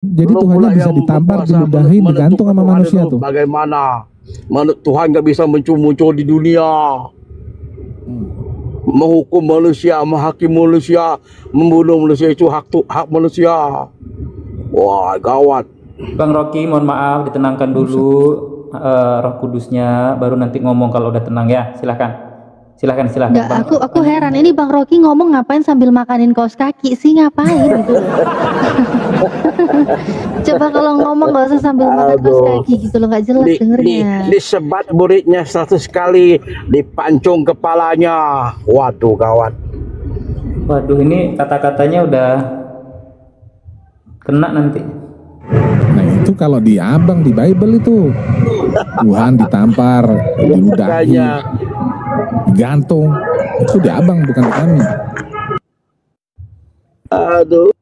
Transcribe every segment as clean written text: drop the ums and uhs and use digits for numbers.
Jadi Lu Tuhannya pula bisa yang ditampar, berkuasa diludahin, digantung menentukan sama Tuhan manusia itu tuh. bagaimana. Tuhan nggak bisa muncul di dunia, menghukum manusia, menghakim manusia, membunuh manusia, itu hak manusia. Wah, gawat. Bang Rocky, mohon maaf, ditenangkan dulu Roh Kudusnya, baru nanti ngomong kalau udah tenang ya. Silahkan. Silahkan. Nggak, aku heran, ini Bang Rocky ngomong ngapain sambil makanin kaos kaki sih, ngapain gitu. Coba kalau ngomong nggak usah sambil makan kaos kaki gitu loh, nggak jelas dengernya. Disebat muridnya 100 kali, dipancung kepalanya. Waduh, gawat. Waduh, ini kata-katanya udah kena nanti. Nah itu kalau di abang di Bible itu Tuhan ditampar, diludahi, digantung, itu di abang bukan di kami. Aduh,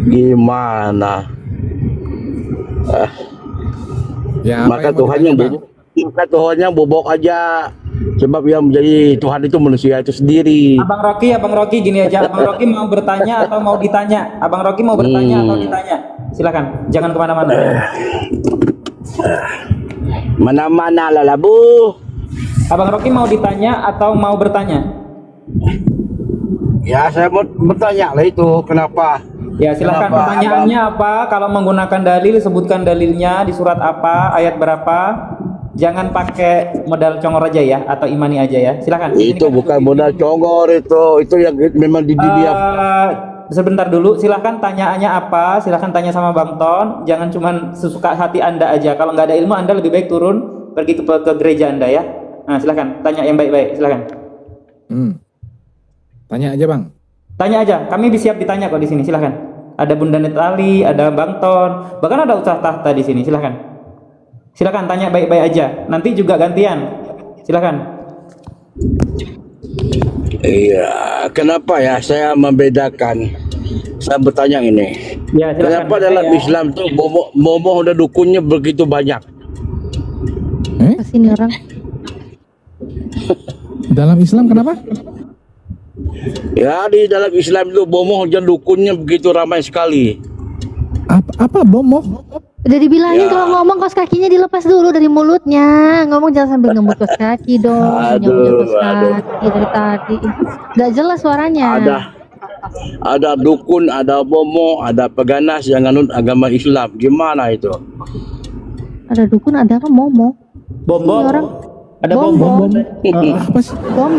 gimana? Ya, maka Tuhannya bobok aja. Sebab yang menjadi Tuhan itu manusia itu sendiri. Abang Rocky gini aja. Abang Rocky mau bertanya atau mau ditanya? Abang Rocky mau bertanya atau ditanya? Silakan, jangan kemana-mana. Mana-mana lah Bu. Abang Rocky mau ditanya atau mau bertanya? Ya, saya mau bertanya lah itu, kenapa? Ya, silakan. Pertanyaannya apa? Kalau menggunakan dalil, sebutkan dalilnya di surat apa, ayat berapa. Jangan pakai modal congor aja ya, atau imani aja ya. Silakan. Itu bukan modal congor, itu yang memang di dunia. Sebentar dulu, silahkan tanyaannya apa, silahkan tanya sama Bang Ton, jangan cuman sesuka hati Anda aja. Kalau nggak ada ilmu, Anda lebih baik turun, pergi ke gereja Anda ya. Nah, silahkan, tanya yang baik-baik, silahkan. Tanya aja Bang. Tanya aja, kami siap ditanya kok di sini, silahkan. Ada Bunda Netali, ada Bang Ton, bahkan ada Ustaz Tahta di sini, silahkan. Silahkan tanya baik-baik aja, nanti juga gantian, silahkan. Iya, kenapa ya saya membedakan? Saya bertanya ini. Ya, kenapa dalam Islam tuh bomoh udah dukunnya begitu banyak? Sini orang. Dalam Islam kenapa? Ya, di dalam Islam itu bomoh dan dukunnya begitu ramai sekali. Apa bomoh? Udah dibilangin kalau ngomong kaos kakinya dilepas dulu dari mulutnya. Ngomong jangan sambil ngemut kaos kaki dong. Nyamuk kaos kaki dari tadi. Gak jelas suaranya. Ada dukun, ada bomoh, ada peganas yang nganut agama Islam. Gimana itu? Ada dukun, ada apa? Momo. Bom. Orang. Ada bom. Apa sih? Bom.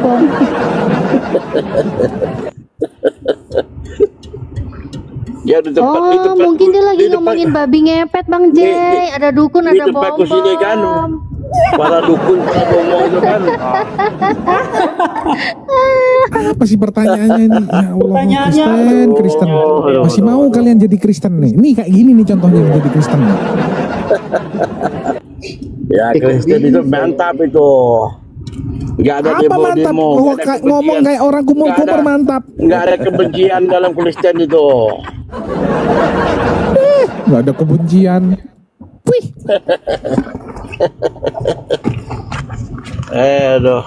Ya, di tempat, oh, di tempat, mungkin dia lagi ngomongin babi ngepet Bang Jay. Ada dukun, ada bom. Di tempat sini kan, para dukun, para bomoh itu kan. Apa sih pertanyaannya ini? Ya Allah, Kristen. Masih mau kalian jadi Kristen nih? Nih kayak gini nih contohnya menjadi Kristen. Ya, Kristen itu mantap itu. Gak ada demo. Ngomong kayak orang kumur-kumur mantap. Gak ada kebencian dalam Kristen itu. Gak ada kebencian. Wih. Aduh,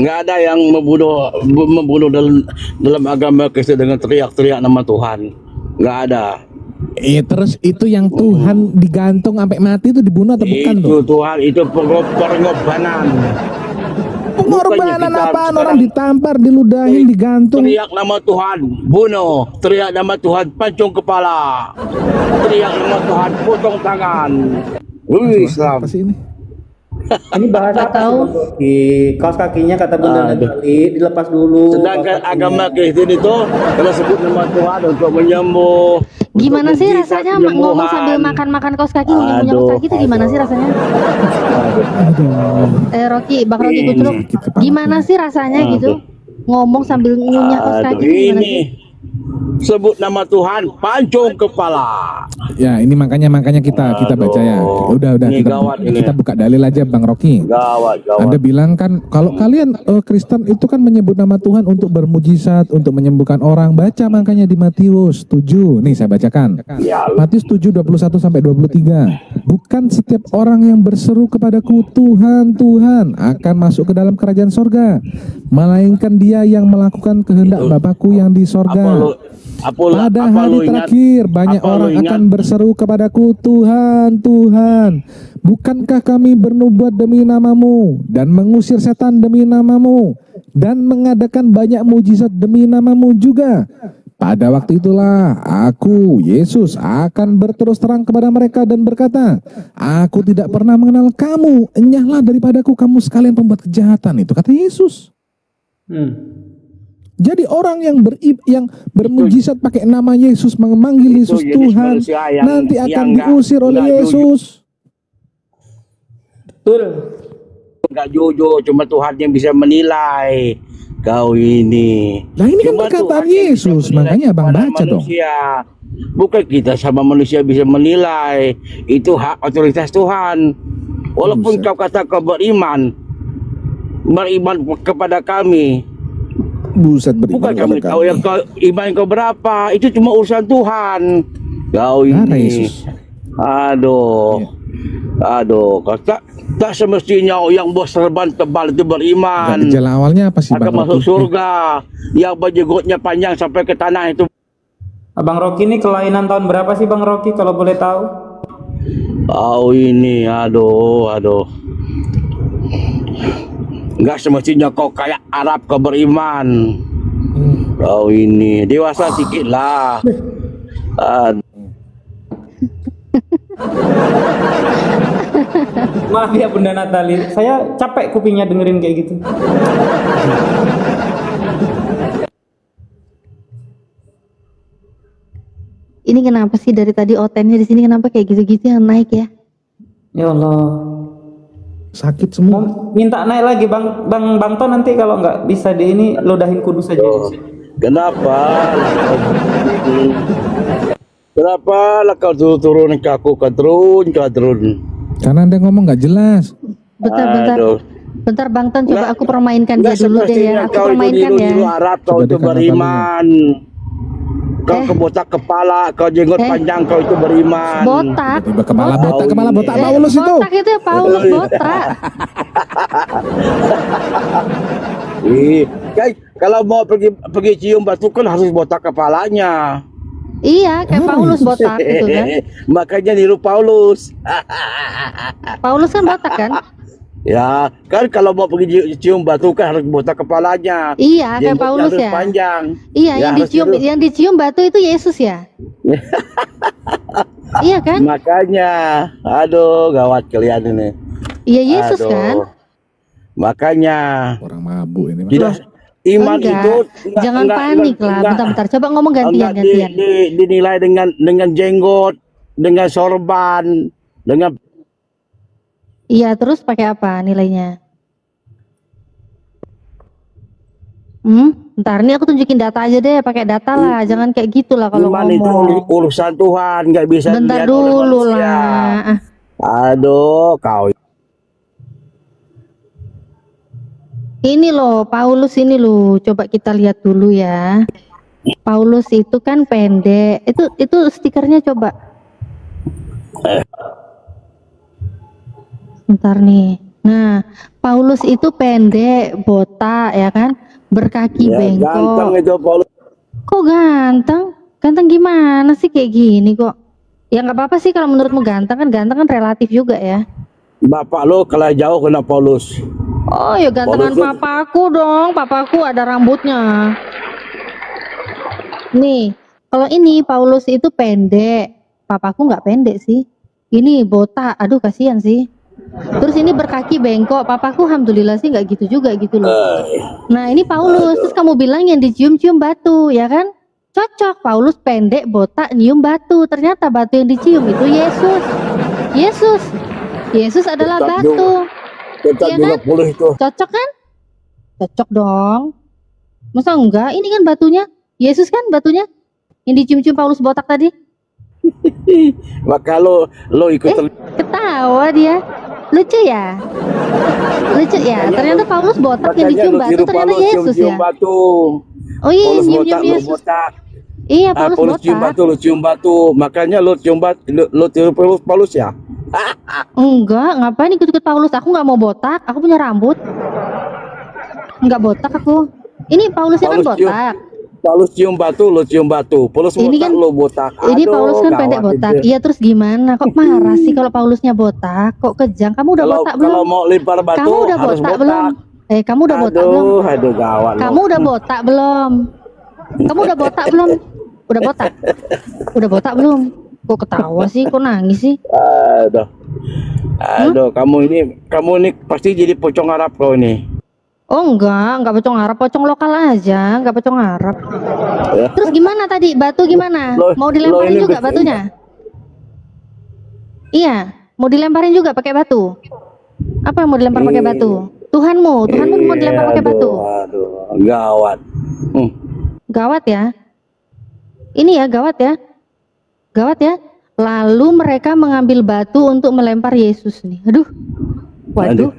nggak ada yang membunuh dalam agama Kristen dengan teriak-teriak nama Tuhan. Nggak ada. Terus itu yang Tuhan digantung sampai mati itu dibunuh atau bukan tuh? Itu Tuhan, itu pengorbanan. Pengorbanan apaan? Orang ditampar, diludahin, digantung. Teriak nama Tuhan, bunuh. Teriak nama Tuhan, pancung kepala. Teriak nama Tuhan, potong tangan. Islam. Apa sih ini? Ini bahasa tahu. Di kaos kakinya kata Bunda Natali dilepas dulu. Sedangkan agama Kristen itu kalau sebut nama Tuhan untuk menyembuh. Gimana sih rasanya ngomong sambil makan kaos kaki, ngunyah kaos kaki itu gimana sih rasanya? Bang Rocky Kucruk, gimana sih rasanya gitu? Ngomong sambil ngunyah kaos kaki gimana sih? Sebut nama Tuhan, pancung kepala. Ya, ini makanya kita baca ya. Udah kita buka dalil aja Bang Rocky. Gawat. Anda bilang kan kalau kalian Kristen itu kan menyebut nama Tuhan untuk bermujizat, untuk menyembuhkan orang. Baca makanya di Matius 7. Nih saya bacakan. Matius 7 21 sampai 23. Bukan setiap orang yang berseru kepadaku Tuhan, Tuhan akan masuk ke dalam kerajaan sorga, melainkan dia yang melakukan kehendak Itu. Bapakku yang di sorga. Pada hari terakhir banyak orang akan berseru kepadaku, Tuhan, Tuhan, bukankah kami bernubuat demi namamu dan mengusir setan demi namamu dan mengadakan banyak mujizat demi namamu juga? Pada waktu itulah aku, Yesus, akan berterus terang kepada mereka dan berkata, aku tidak pernah mengenal kamu, enyahlah daripadaku kamu sekalian pembuat kejahatan. Itu kata Yesus. Jadi orang yang bermujizat pakai nama Yesus, memanggil Yesus Tuhan, nanti akan diusir oleh Yesus. Betul. Enggak jujur, cuma Tuhan yang bisa menilai kau ini. Nah ini kan Cuma perkataan Tuhan yang Yesus, bisa menilai makanya Abang kepada baca dong. manusia. Bukan kita sama manusia bisa menilai. Itu hak otoritas Tuhan. Walaupun Buset. kau kata kau beriman kepada kami, Buset, beriman bukan kami kepada tahu yang kau iman kau berapa. Itu cuma urusan Tuhan. Kau Darah ini. Yesus. Aduh. Aduh, kau tak semestinya yang berserban tebal itu beriman. Gak, gejala awalnya apa sih Akan Bang masuk Rocky? surga. Yang berjenggotnya panjang sampai ke tanah itu. Abang Rocky ini kelainan tahun berapa sih Bang Rocky kalau boleh tahu? Oh ini, aduh. Enggak semestinya kau kayak Arab kau beriman. Oh ini, dewasa sikit lah. Maaf ya Bunda Natali, saya capek kupingnya dengerin kayak gitu. Ini kenapa sih dari tadi otennya di sini kenapa kayak gitu-gitu yang naik ya? Ya Allah. Sakit semua. Mau minta naik lagi Bang Ton, nanti kalau nggak bisa di ini lodahin kudus aja. Kenapa? Kenapa lah kau turun ke aku, kau turun. Karena Anda ngomong gak jelas. Bentar. Aduh. Bentar Bang Ton, coba Nggak- aku permainkan dia Nggak dulu deh semestinya ya. Aku kau itu permainkan ya. niru Arab, kau Coba itu dekat beriman. Kau kebotak kepala, kau jenggot panjang, kau itu beriman. Botak. Tiba kepala botak Eh, Paulus itu. botak itu ya Paulus botak. Kan kalau mau pergi cium batu kan harus botak kepalanya. Iya, kayak Paulus botak itu kan. Makanya niru Paulus. Paulus kan botak kan? Ya, kan kalau mau pergi cium batu kan harus botak kepalanya. Iya, kayak Jenggotnya Paulus harus ya. panjang. Iya, Ya, harus niru. yang dicium batu itu Yesus ya. Iya kan? Makanya, aduh gawat kalian ini. Iya Yesus Aduh. kan? Makanya Orang mabuk ini. tidak iman Enggak. itu Jangan panik lah. Bentar. Coba ngomong gantian. dinilai dengan jenggot, dengan sorban, dengan Iya, terus pakai apa nilainya? Bentar, nih aku tunjukin data aja deh, pakai data lah, jangan kayak gitu lah kalau iman itu ngomong. urusan Tuhan, nggak bisa Bentar dilihat oleh dulu manusia. lah. Aduh, kau Ini loh, Paulus ini loh, coba kita lihat dulu ya. Paulus itu kan pendek, itu stikernya coba. Bentar nih. Nah, Paulus itu pendek, botak ya kan, berkaki ya, ganteng bengkok. itu Paulus. Kok ganteng? Ganteng gimana sih kayak gini kok? Ya nggak apa-apa sih kalau menurutmu ganteng kan relatif juga ya. Bapak lo kalah jauh kena Paulus. Oh ya gantengan Paulus itu- papaku dong, papaku ada rambutnya. Nih, kalau ini Paulus itu pendek, papaku nggak pendek sih. Ini botak, aduh kasihan sih. Terus ini berkaki bengkok, papaku alhamdulillah sih nggak gitu juga gitu loh. Nah ini Paulus, terus kamu bilang yang dicium-cium batu, ya kan? Cocok, Paulus pendek, botak, nyium batu. Ternyata batu yang dicium itu Yesus. Yesus adalah Tetap batu. Tetap Iya juga kan? pulih itu. Cocok kan? Cocok dong. Masa enggak? Ini kan batunya. Yesus kan batunya. Yang dicium-cium Paulus botak tadi. Maka lo ikut Ketawa dia. Lucu ya? Lucu ya? Ternyata Paulus botak yang dicium lo batu tiru ternyata Paulus Yesus cium ya? batu. Oh iya, Paulus nyium-nyium botak, lo Yesus. botak. Iya, Ah, Paulus Paulus cium botak. batu, lo cium batu. Makanya lo cium batu, lo tiru Paulus ya. Enggak, ngapain ikut-ikut Paulus? Aku nggak mau botak, aku punya rambut. Enggak botak aku. Ini Paulusnya kan Paulus cium, botak. Paulus cium batu, lo cium batu. Paulus Ini botak, kan- lo botak. Ini Aduh, Paulus kan pendek gawat botak. itu. Iya terus gimana? Kok marah sih kalau Paulusnya botak? Kok kejang? Kamu udah Kalau botak kalau belum? mau lempar batu Kamu udah harus botak botak. belum? Kamu udah botak belum? Aduh gawat lo. Kamu udah botak belum? Kamu udah botak belum? Udah botak? Udah botak belum? Kok ketawa sih? Kok nangis sih? Aduh, kamu ini pasti jadi pocong Arab kau ini. Oh enggak pocong Arab, pocong lokal aja, enggak pocong Arab. Ya. Terus gimana tadi? Batu gimana? Lo- Mau lo dilemparin ini juga bikin- batunya? Iya, mau dilemparin juga pakai batu. Apa yang mau dilempar pakai batu? Tuhanmu mau dilempar pakai batu. Aduh, gawat. Gawat ya. Ini ya gawat ya. Gawat ya. Lalu mereka mengambil batu untuk melempar Yesus nih. Aduh. Waduh.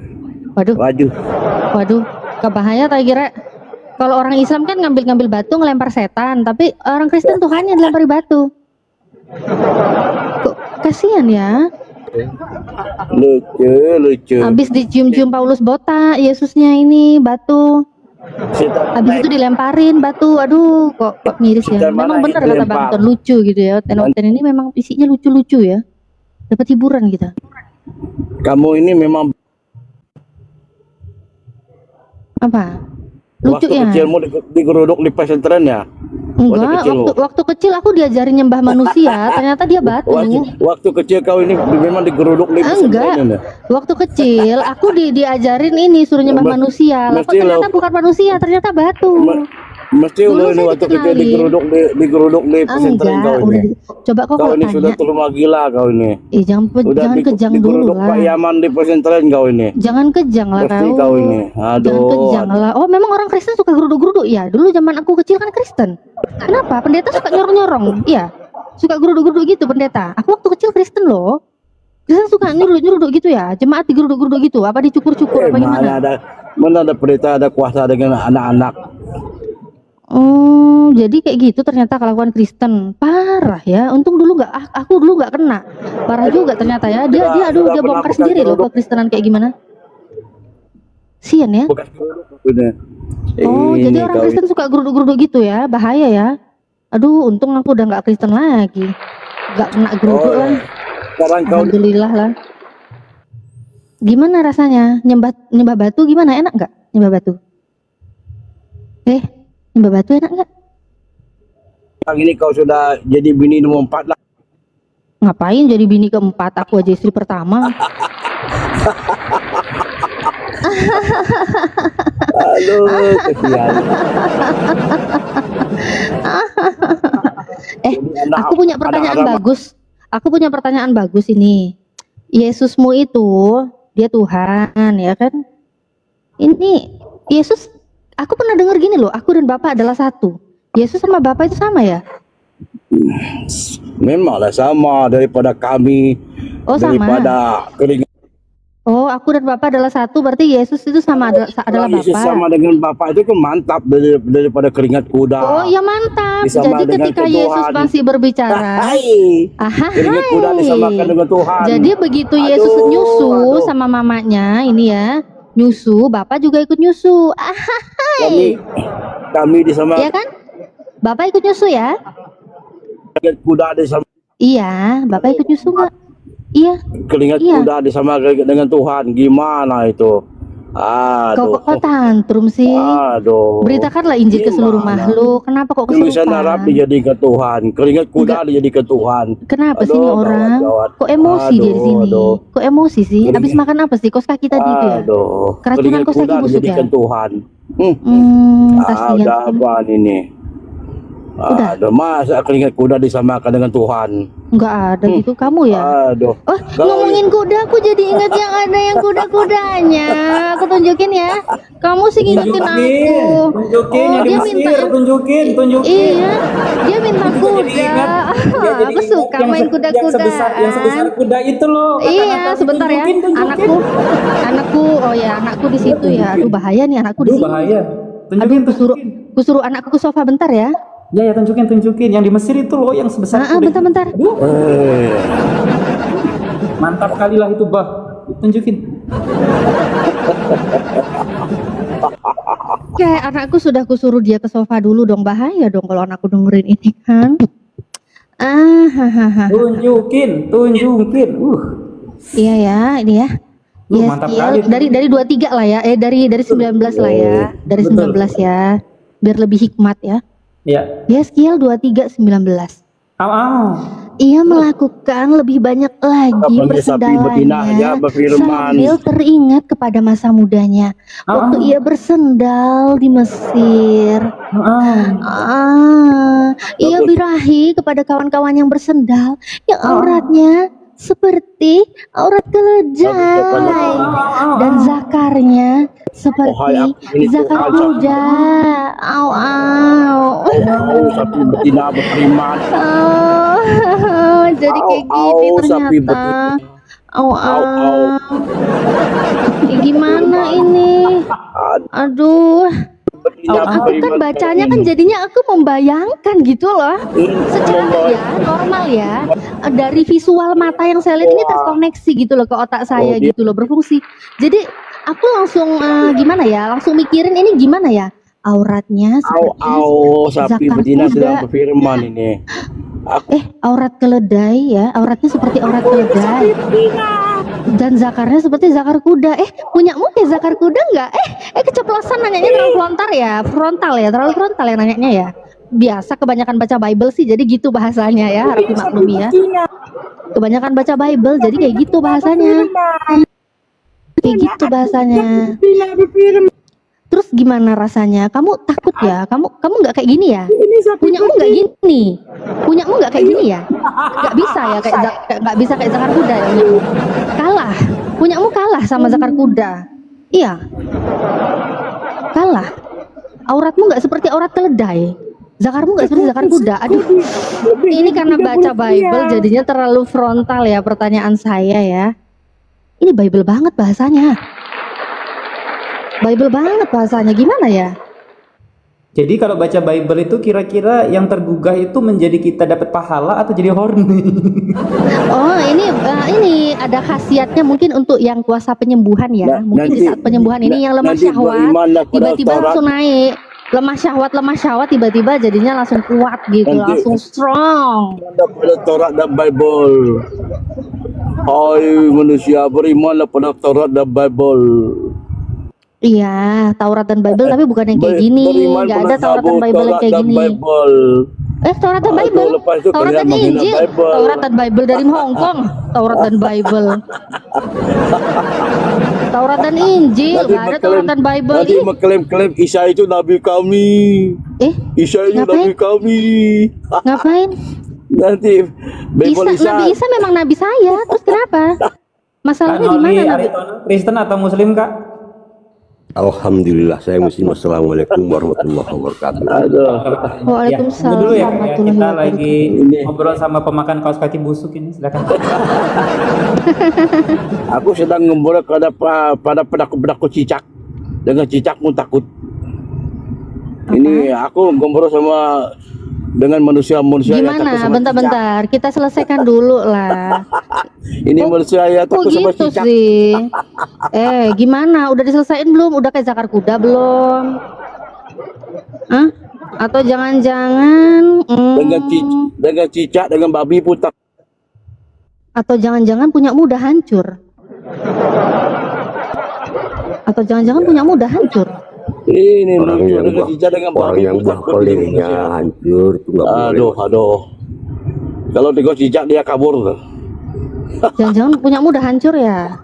Waduh. Waduh. Waduh. Kebahaya tak kira. Kalau orang Islam kan ngambil batu ngelempar setan, tapi orang Kristen Tuhannya dilempari batu. Kok kasihan ya. Lucu. Habis dicium-cium Paulus botak, Yesusnya ini batu. Setan Habis itu dilemparin batu. Aduh, kok miris ya. Setan mana Memang benar yang kata dilempar? Bang Ton, lucu gitu ya. Ten ini memang isinya lucu-lucu ya. Dapat hiburan kita. Kamu ini memang Apa? Lucu waktu ya? kecilmu digeruduk di pesantren ya? Enggak, kecil waktu kecil aku diajarin nyembah manusia, ternyata dia batu. Waktu kecil kau ini memang digeruduk di pesantren Enggak. ya? Waktu kecil aku diajarin ini suruh nyembah manusia. Lah kok mesti ternyata lo- bukan manusia, ternyata batu. Mesti Dulu lo ini saya waktu kecil dikenalin. digeruduk di pesantren Enggak, kau udah ini. coba kok Kau kalau ini sudah tanya. terlalu gila kau ini. Jangan kejang dulu digeruduk lah. Pak Yaman di pesantren kau ini. Jangan kejang lah Pasti kau. kau ini. Jangan Aduh. kejang lah. Oh, memang orang Kristen suka geruduk-geruduk ya? Dulu zaman aku kecil kan Kristen. Kenapa? Pendeta suka nyorong-nyorong. Iya. Suka geruduk-geruduk gitu pendeta. Aku waktu kecil Kristen loh. Kristen suka nyuruduk-nyuruduk gitu ya. Jemaat digeruduk-geruduk gitu. Apa dicukur-cukur apa gimana? Mana ada pendeta ada kuasa dengan anak-anak. Oh, jadi kayak gitu ternyata kelakuan Kristen. Parah ya. Untung dulu aku dulu nggak kena. Parah juga ternyata ya. Dia Sudah dia bongkar pernah sendiri loh geruduk. kekristenan kayak gimana. Sian ya. Bekas geruduk bener. Oh, Ini jadi orang kau Kristen suka geruduk-geruduk gitu ya. Bahaya ya. Aduh, untung aku udah nggak Kristen lagi. Nggak kena geruduk lah. Sekarang kau Alhamdulillah lah. Gimana rasanya? Nyembah batu gimana? Enak nggak? Nyembah batu? Nyembah batu enak nggak? ini kau sudah jadi bini nomor 4 lah. Ngapain jadi bini keempat? Aku aja istri pertama. Aduh, kesian. Aku punya pertanyaan anak-anak- bagus. Aku punya pertanyaan bagus ini. Yesusmu itu dia Tuhan ya kan? Ini Yesus, aku pernah dengar gini loh. Aku dan Bapak adalah satu. Yesus sama Bapak itu sama ya? Memanglah sama daripada kami. Oh, sama. Daripada keringat. Oh, aku dan Bapak adalah satu. Berarti Yesus itu sama adalah Yesus Bapak. sama dengan Bapak itu kan mantap daripada keringat kuda. Oh ya mantap. Disama Jadi dengan ketika Tuhan. Yesus masih berbicara, Keringat kuda disamakan dengan Tuhan. jadi begitu Yesus Aduh, nyusu aduh. sama mamanya ini ya, nyusu, Bapak juga ikut nyusu. Kami disamakan Iya kan? Bapak ikut nyusu ya? keringat kuda disama Iya, Bapak ikut nyusu nggak? Iya. keringat Iya. kuda disamakan dengan Tuhan. Gimana itu? Aduh. Kok tantrum sih? Aduh. Beritakanlah Injil ke seluruh Gimana? makhluk. Kenapa kok Tulisan Arab kesurupan? dijadikan Tuhan, keringat kuda dijadikan Tuhan. Kenapa sih Aduh, ini orang? gawat. Kok emosi dia di sini? Aduh. Kok emosi sih? Habis makan apa sih? Kos kaki tadi itu ya? Aduh. Keracunan Keringat kos kaki kuda busuk ya? dijadikan Tuhan. Kasihan. Udah apaan ini? Udah. Aduh, masa keringat kuda disamakan dengan Tuhan? Nggak ada gitu kamu ya? Aduh. Oh, Kau- ngomongin kuda, aku jadi ingat yang ada yang kuda-kudanya. Aku tunjukin ya. Kamu sih ngingetin aku. Tunjukin Oh, yang di dia Mesir, minta. tunjukin. Iya, dia minta Jadi kuda. ingat. Dia jadi Aku ingat suka yang main yang kuda-kudaan. sebesar kuda itu loh. Iya, Kata-kata sebentar ya. tunjukin. Anakku, oh ya, anakku di situ ya. Aduh, bahaya nih anakku di Aduh, sini. bahaya. Aduh, Tunjukin. kusuruh anakku ke sofa bentar ya. Ya, tunjukin. Yang di Mesir itu loh, yang sebesar kuda. Bentar. Mantap kali lah itu, Bah. Tunjukin. Kayak anakku sudah kusuruh dia ke sofa dulu dong, bahaya dong kalau anakku dengerin ini kan. Hahaha. Tunjukin. Iya ya, ini ya. Iya, Mantap skill kali. dari 23 lah ya. Dari 19 lah ya. Dari 19 ya. Biar lebih hikmat ya. Ya. Dia skill 23 19. Ia melakukan lebih banyak lagi Panggil sapi betina aja persendalannya berfirman. sambil teringat kepada masa mudanya waktu ia bersendal di Mesir. Ia birahi kepada kawan-kawan yang bersendal yang auratnya seperti aurat keledai dan zakarnya seperti zakar kuda. Au au. Sapi betina berfirman. Jadi kayak gini sapi ternyata. betina. Au au. Gimana ini? Aduh. Aku kan bacanya kan jadinya aku membayangkan gitu loh. Secara ya normal ya, dari visual mata yang saya lihat ini terkoneksi gitu loh ke otak saya gitu loh, berfungsi. Jadi aku langsung gimana ya, langsung mikirin ini gimana ya, auratnya seperti sapi zakar betina kuda. sedang berfirman ini. Aurat keledai ya, auratnya seperti aurat keledai. Dan zakarnya seperti zakar kuda. Punyamu kayak zakar kuda nggak? Keceplosan nanyanya terlalu frontal ya, terlalu frontal ya nanyanya ya. Biasa kebanyakan baca Bible sih, jadi gitu bahasanya ya, harap dimaklumi ya. Kebanyakan baca Bible, jadi kayak gitu bahasanya. Kayak gitu bahasanya. Terus gimana rasanya? Kamu takut ya? Kamu nggak kayak gini ya? Punyamu nggak gini? Punyamu nggak kayak gini ya? Nggak bisa ya nggak bisa kayak zakar kuda ya punyamu. Kalah. Punyamu kalah sama zakar kuda. Iya. Kalah. Auratmu nggak seperti aurat keledai. Zakarmu nggak seperti zakar kuda. Aduh. Ini karena baca Bible jadinya terlalu frontal ya pertanyaan saya ya. Ini Bible banget bahasanya. Bible banget bahasanya, gimana ya? Jadi kalau baca Bible itu kira-kira yang tergugah itu menjadi kita dapat pahala atau jadi horny? Oh, ini ada khasiatnya mungkin untuk yang kuasa penyembuhan ya. Mungkin di saat penyembuhan ini yang lemah syahwat tiba-tiba langsung naik. Lemah syahwat tiba-tiba jadinya langsung kuat gitu, langsung strong. Pada Taurat dan Bible. Hai manusia, berimanlah pada Taurat dan Bible. Iya, Taurat dan Bible tapi bukan yang kayak gini. Nggak ada Taurat dan Bible yang kayak gini. Taurat dan Bible, Taurat dan Injil, Taurat dan Bible dari Hongkong, Taurat dan Bible, Taurat dan Injil, nggak ada Taurat dan Bible. Nanti mengklaim-klaim Isa itu nabi kami. Isa itu nabi kami. Ngapain? Nanti Nabi Isa memang nabi saya. Terus kenapa? Masalahnya di mana? Kristen atau Muslim kak? Alhamdulillah saya muslim. Assalamualaikum warahmatullahi wabarakatuh. Waalaikumsalam Dulu ya, warahmatullahi kita wabarakatuh. lagi ngobrol sama pemakan kaos kaki busuk ini, silakan. Aku sedang ngobrol pada penakut-penakut cicak. Dengan cicakmu takut. Ini aku ngobrol dengan manusia-manusia yang takut Gimana? sama Bentar-bentar, kita selesaikan dulu lah. Ini manusia yang takut sama gitu cicak. sih? Gimana? Udah diselesain belum? Udah kayak zakar kuda belum? Atau jangan-jangan Dengan cicak, dengan babi pun tak. Atau jangan-jangan punyamu udah hancur? Atau jangan-jangan punyamu udah hancur? Ini Orang yang dengan cicak, dengan babi pun takut. bakolingnya hancur itu nggak boleh. Aduh. Kalau tengok cicak dia kabur tuh. Jangan-jangan punyamu udah hancur ya?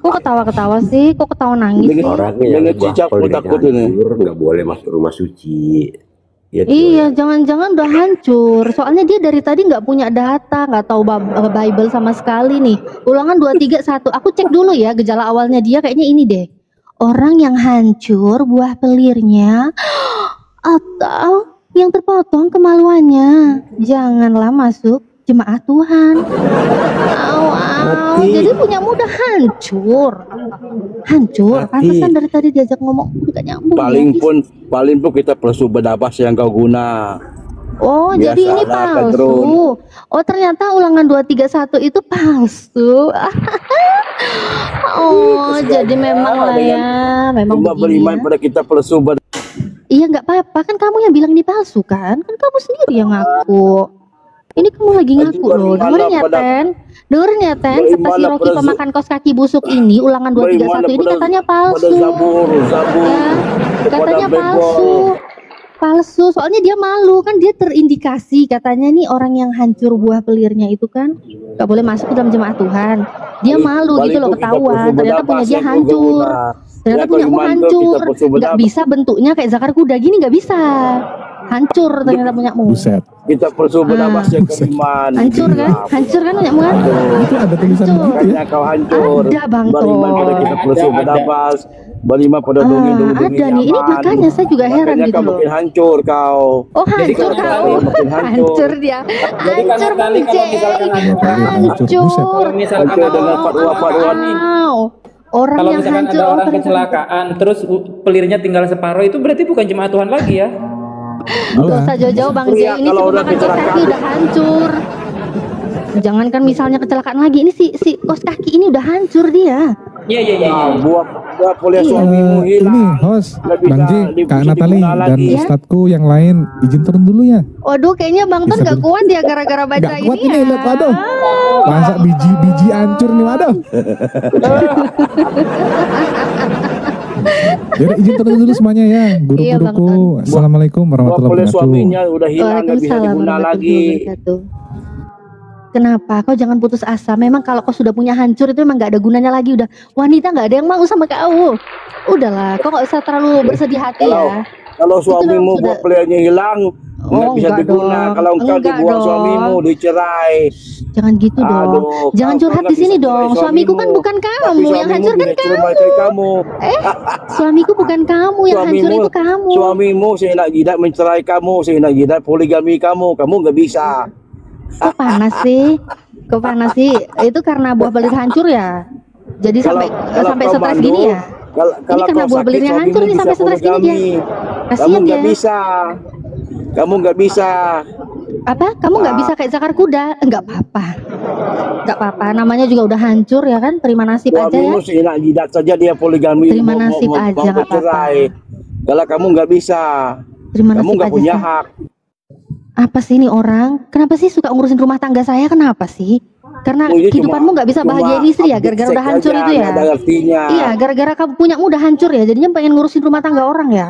Kok ketawa-ketawa sih? Kok ketawa nangis sih? Orangnya yang Dengan cicak pun bakolingnya takut ini. hancur nggak boleh masuk rumah suci. Ya, Iya, jangan-jangan udah hancur. Soalnya dia dari tadi nggak punya data, nggak tahu Bible sama sekali nih. Ulangan 231. Aku cek dulu ya gejala awalnya dia kayaknya ini deh. Orang yang hancur buah pelirnya atau yang terpotong kemaluannya. Janganlah masuk jemaat Tuhan. Jadi punyamu udah hancur. Pantesan dari tadi diajak ngomong nggak nyambung. Paling pun kita perlu bernafas yang kau guna. Oh, jadi ini Biasalah, palsu. Kadrun. Oh, ternyata ulangan 231 itu palsu. Oh, jadi memang lah ya, memang Cuma begini beriman ya. pada kita palsu. Iya nggak apa-apa, kan kamu yang bilang ini palsu kan? Kan kamu sendiri yang ngaku. Ini kamu lagi ngaku loh. Dengerin ya, Ten. Dengerin ya, Ten. Kata si Rocky pemakan kos kaki busuk ini, ulangan 231 ini katanya Pada palsu. Zabur. Ya, katanya kepada palsu. Palsu, soalnya dia malu kan, dia terindikasi katanya nih orang yang hancur buah pelirnya itu kan gak boleh masuk ke dalam jemaat Tuhan. Dia malu gitu loh, ketahuan. Ternyata punya dia hancur. Ternyata punyamu hancur. Gak bisa bentuknya kayak zakar kuda gini, gak bisa. Hancur ternyata punyamu. Buset. Kita palsu bernafas yang beriman. Hancur kan? Hancur kan punyamu kan? Itu ada tulisan Hancur. begitu ya? Makanya kau hancur. Ada, Bang Beriman pada kita palsu bernafas. Beriman pada dongeng-dongeng ada nih, ini makanya saya juga heran Makanya gitu kau loh. makin hancur kau. Oh, hancur kau. Makin Hancur dia. Jadi kan Hancur sekali kalau misalkan hancur. kalau misalkan Hancur dengan fatwa-fatwa nih. Wow. Orang kalau yang misalkan hancur ada orang ternyata- kecelakaan terus pelirnya tinggal separuh, itu berarti bukan jemaat Tuhan lagi ya? Gak usah jauh-jauh Bang Iya, J, ini si kalau udah pemakan kos kaki kecelakaan. udah hancur. Jangankan misalnya kecelakaan lagi, ini si kos kaki ini udah hancur dia. Iya. Buah kuliah Iya. suamimu Ini hilang. host, Nggak bisa Bang J, di- Kak bisa Natali digunakan dan lagi. ustadku yang lain izin turun dulu ya. Waduh, kayaknya Bang Ton Bisa gak dulu. kuat ya gara-gara baca Gak kuat ini ini, ya. lihat waduh. Masa biji hancur nih waduh. Yaudah izin turun dulu semuanya ya, Iya, Bang guru-guruku. Ton. Assalamualaikum Buah warahmatullahi kuliah wabarakatuh. suaminya udah hilang, nggak bisa Waalaikumsalam diguna warahmatullahi lagi. wabarakatuh. Kenapa? Kau jangan putus asa. Memang kalau kau sudah punya hancur itu memang gak ada gunanya lagi. Udah wanita gak ada yang mau sama kau. Udahlah, kau gak usah terlalu bersedih hati ya. Kalau suamimu sudah- buah kuliahnya hilang, nggak Oh, bisa enggak diguna. dong. Kalau engkau Enggak dibuang dong. suamimu, dicerai. Jangan gitu dong. Aduh, Jangan kau curhat nggak di sini bisa dong. cerai Suamiku kan suamimu. bukan Tapi kamu, yang suamimu hancur kan bisa cerai kamu. kamu. Suamiku bukan kamu, yang hancur itu kamu. Suamimu saya nak jidat mencerai kamu, saya nak jidat poligami kamu nggak bisa. Kok panas sih? Kok panas sih? Itu karena buah belir hancur ya. Jadi sampai sampai kau stres mandu, gini ya. Kalau Ini karena kau buah sakit, belirnya suamimu hancur nih bisa sampai stres gini dia. poligami. Kamu Kasian nggak dia. bisa. Kamu nggak bisa. Apa? Kamu nggak bisa kayak zakar kuda? Enggak apa-apa. Enggak apa-apa. Namanya juga udah hancur ya kan. Terima nasib aja ya. Suamimu saya nak jidat saja dia poligami. Terima nasib aja, nggak apa-apa. bercerai. Kalau kamu nggak bisa, Terima kamu nasib nggak aja. punya Stan. hak. Apa sih ini orang? Kenapa sih suka ngurusin rumah tangga saya? Kenapa sih? Karena Oh, iya, kehidupanmu nggak bisa cuma bahagiain istri ya, gara-gara update udah hancur saja, itu ya. nggak ada artinya. Iya, gara-gara kamu punyamu udah hancur ya, jadinya pengen ngurusin rumah tangga orang ya.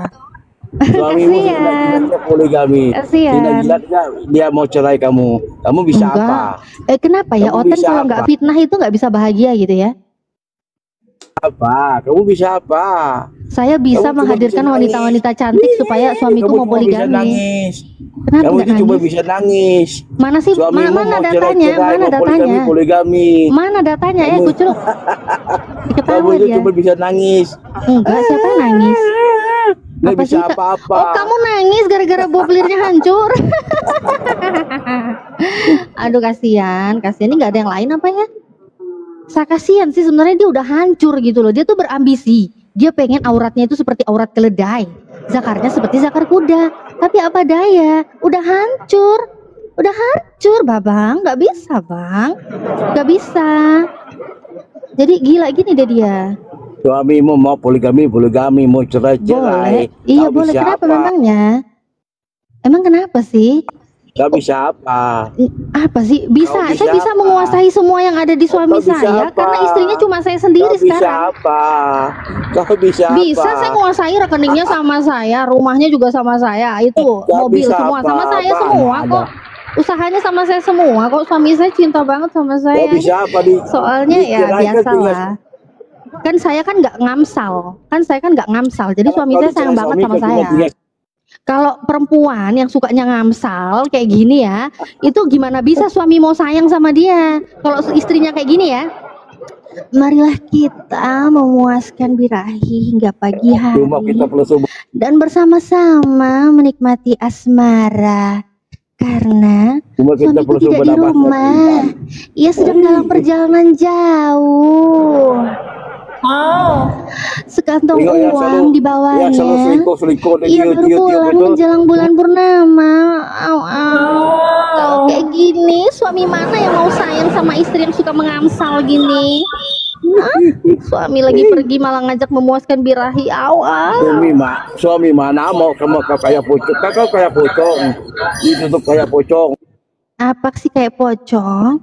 Suamimu Kasian. jidatnya poligami. Kasian. Tidak jidatnya dia mau cerai kamu. Kamu bisa Enggak. apa? Kenapa ya? Kamu Oten bisa kalau nggak apa? fitnah itu nggak bisa bahagia gitu ya? Apa? Kamu bisa apa? Saya bisa Kamu cuma menghadirkan bisa wanita-wanita cantik supaya suamiku Kamu mau cuma bisa poligami. nangis. Kenapa Kamu nggak itu cuma nangis? bisa nangis. Mana sih? Suamimu Mana mau datanya? cerai-cerai, Mana mau datanya? poligami. Mana datanya? Kamu- Kuculuk. Kamu Diketahui itu dia. cuma bisa nangis. Enggak, siapa yang nangis? Nggak Apa bisa sih, Kak? apa-apa. Oh, kamu nangis gara-gara buah pelirnya hancur. Aduh, kasihan. Kasihan ini nggak ada yang lain apa ya? Saya kasihan sih sebenarnya, dia udah hancur gitu loh. Dia tuh berambisi. Dia pengen auratnya itu seperti aurat keledai. Zakarnya seperti zakar kuda. Tapi apa daya? Udah hancur. Udah hancur, Babang. Nggak bisa, Bang. Nggak bisa. Jadi gila gini deh dia. Suamimu mau poligami, mau cerai-cerai. Boleh. Iya, Kau boleh. bisa Kenapa apa? memangnya? Emang kenapa sih? Kau bisa apa? Apa sih? Bisa, Kau bisa saya bisa apa? menguasai semua yang ada di suami Kau bisa saya apa? karena istrinya cuma saya sendiri Kau bisa sekarang. apa? Kau bisa apa? Bisa, saya menguasai rekeningnya sama saya, rumahnya juga sama saya, itu Kau mobil bisa semua apa? sama saya Apa? semua kok. Usahanya sama saya semua kok. Suami saya cinta banget sama Kau saya. bisa apa di? Soalnya ya diceraikan biasalah. Kan saya kan nggak ngamsal. Jadi suami saya sayang banget sama saya. Kalau perempuan yang sukanya ngamsal kayak gini ya, itu gimana bisa suami mau sayang sama dia? Kalau istrinya kayak gini ya, marilah kita memuaskan birahi hingga pagi Cuma kita hari perlu dan bersama-sama menikmati asmara. Karena Cuma kita suamiku perlu tidak di bernafas. rumah, ia sedang dalam perjalanan jauh. Sekantong Tengok yang uang selalu- dibawanya. Yang selalu selingkuh di Ia baru YouTube pulang itu. menjelang bulan purnama. Au, au. suami mana yang mau sayang sama istri yang suka mengamsal gini? Nah, suami lagi pergi malah ngajak memuaskan birahi awal. Suami mana mau kamu kayak pocong? Kakak kayak pocong. Ditutup kayak pocong. Apa sih kayak pocong?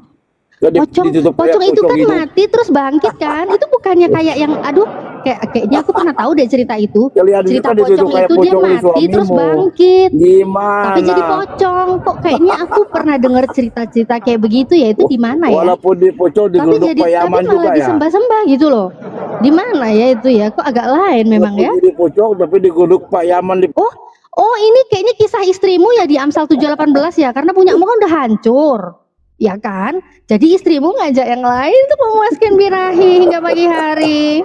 Jadi Pocong itu kan mati terus bangkit kan? Itu bukannya kayak yang kayaknya aku pernah tahu deh cerita itu. Cerita pocong itu dia mati terus bangkit. Gimana? Tapi jadi pocong. Kok kayaknya aku pernah dengar cerita-cerita kayak begitu ya, itu di mana ya? Walaupun di pocong diguduk payaman juga malah ya. disembah-sembah gitu loh. Di mana ya itu ya? Kok agak lain memang ya? Di pocong tapi diguduk payaman di. Oh ini kayaknya kisah istrimu ya di Amsal 7:18 ya, karena punyamu kan udah hancur. Ya kan? Jadi istrimu ngajak yang lain tuh memuaskan birahi hingga pagi hari.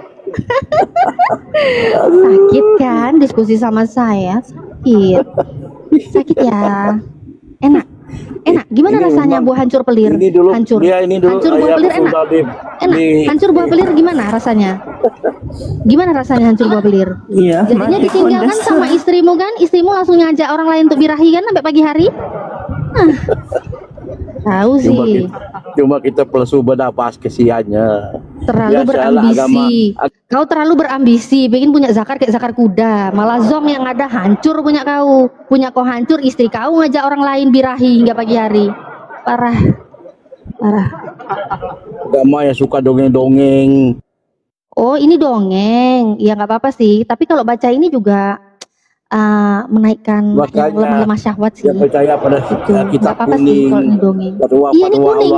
Sakit kan diskusi sama saya? Sakit ya. Enak. Gimana ini rasanya buah hancur pelir? Hancur. Hancur buah pelir enak. Hancur buah pelir gimana rasanya? Gimana rasanya hancur buah pelir? Iya. Jadinya ditinggalkan sama istrimu kan? Istrimu langsung ngajak orang lain untuk birahi kan sampai pagi hari? Tahu sih. Cuma kita pelsu bernapas kesiannya. Terlalu berambisi. Kau terlalu berambisi, pengen punya zakar kayak zakar kuda. Malah zong yang ada hancur punya kau. Punya kau hancur, istri kau ngajak orang lain birahi hingga pagi hari. Parah. Agama yang suka dongeng-dongeng. Oh ini dongeng. Ya nggak apa-apa sih. Tapi kalau baca ini juga menaikkan lemah syahwat sih. Yang percaya pada kitab kuning. Iya ini kuning.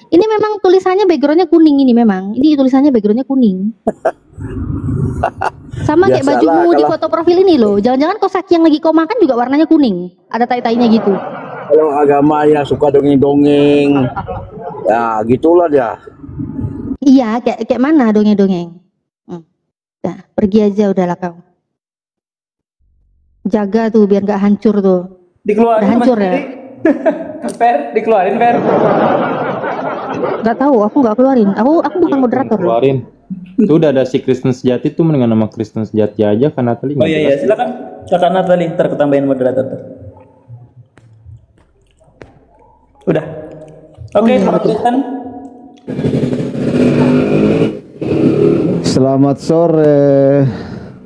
Ini memang tulisannya backgroundnya kuning ini memang. Ini tulisannya backgroundnya kuning. Sama kayak bajumu di foto profil ini loh. Jangan-jangan kosaki yang lagi kau makan juga warnanya kuning. Ada tai-tainya gitu. Kalau agama ya suka dongeng-dongeng. Ya gitulah dia. Iya kayak mana dongeng-dongeng. Nah, pergi aja udahlah kau. Jaga tuh biar nggak hancur tuh. Dikeluarin. Udah hancur ya. Fer, dikeluarin Fer. Nggak tahu, aku nggak keluarin. Aku bukan moderator. Keluarin. Itu udah ada si Kristen sejati tuh dengan nama Kristen sejati aja kan Natali. Oh iya silakan kakak Natali terketambahin moderator. Udah. Oke, Pak Kristen. Selamat sore.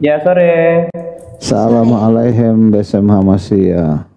Ya sore. Assalamualaikum BSMH Masih ya.